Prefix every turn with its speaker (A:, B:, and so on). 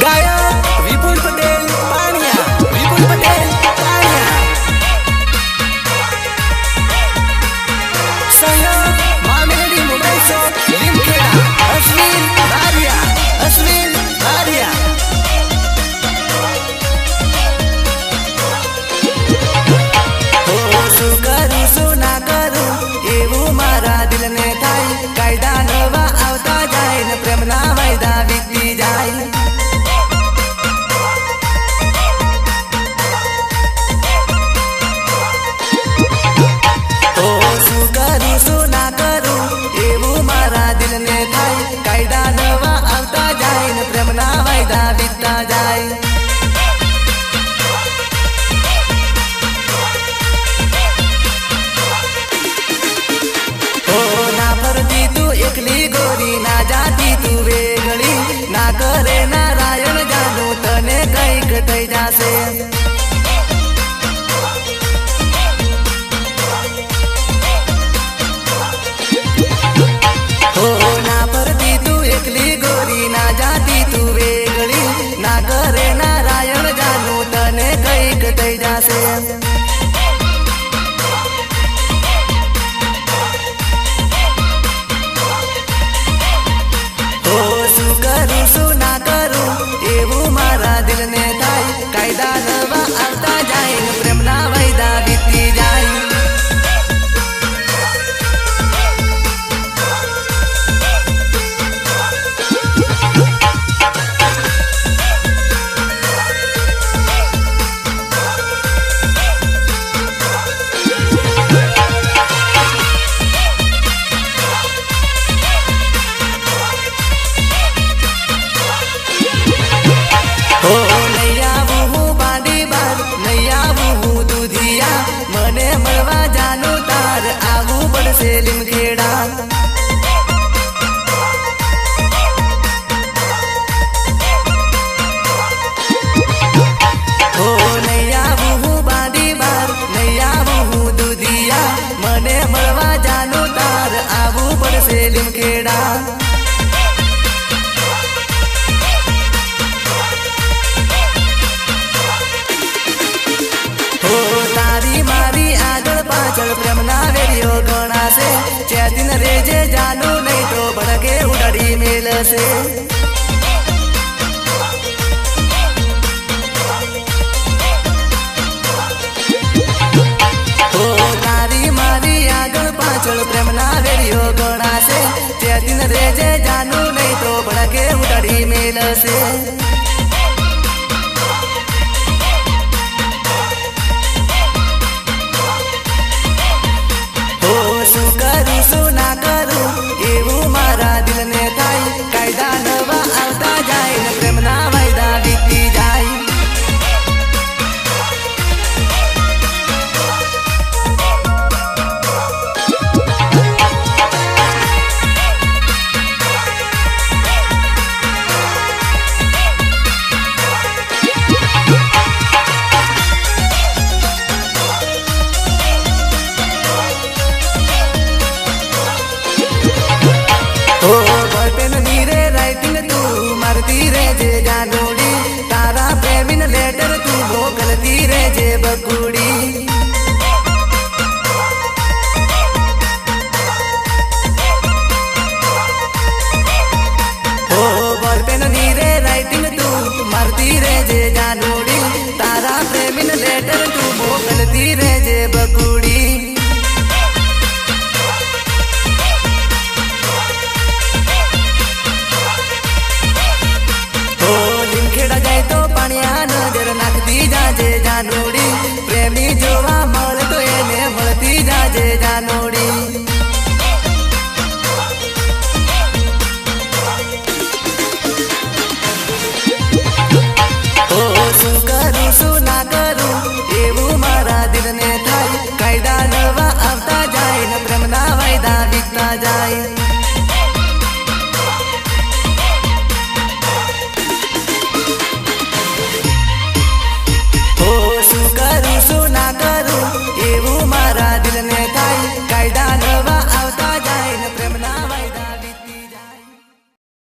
A: गायक विपुल पटेल पानिया, विपुल पटेल पानिया। सहयोग मामेडी मोबाइल शॉप लिमखेड़ा, अश्विन भारिया, अश्विन भारिया। हो शू करूं शू ना करूं एवं मारा दिल ने थाय, कायदा नवा आवता जाए ने प्रेम ना वायदा वीती जाए। कायदा नवा आवता जाए ने प्रेम ना वायदा बीतता जाए। हो ना फरती तू एकली गोरी, ना जाती तू वेगळी, ना करे नारायण जानू तने कईक थई जासे। ना जाती तू वेगळी, ना करे नारायण जानू तने कईक थई जासे। हो शू करूं शू ना करूं एवं मारा दिल ने थाय, कायदा नवा आवता जाए ने प्रेम ना वायदा बीती जाए। लिमखेड़ा हो नैया बहू बांधी बार, नैया बहू दूधिया, मने मळवा जानो तार आवू पड़से लिमखेड़ा। हो तारी मारी आगळ पाछळ प्रेम ना वेरियो गणा से, चेतिन रेजे जानू नहीं तो भड़के उड़ड़ी मेल से। हो तारी मारी आगळ पाछळ प्रेम ना वेरियो गणा से, चेतिन रेजे जानू नहीं तो भड़के उड़ड़ी मेल से। शू करूं शू ना करूं एवं मारा दिल ने थाय, कायदा नवा आवता जाए ने प्रेम ना वायदा बीती जाए। जे जानोड़ी तारा प्रेमिन लेटर तू मोकलती रे जे बकुड़ी। हो बॉलपेन नीरे राइटिंग तू मारती रे जे जानोड़ी, तारा प्रेमिन लेटर तू मोकलती रे जे बकुड़ी।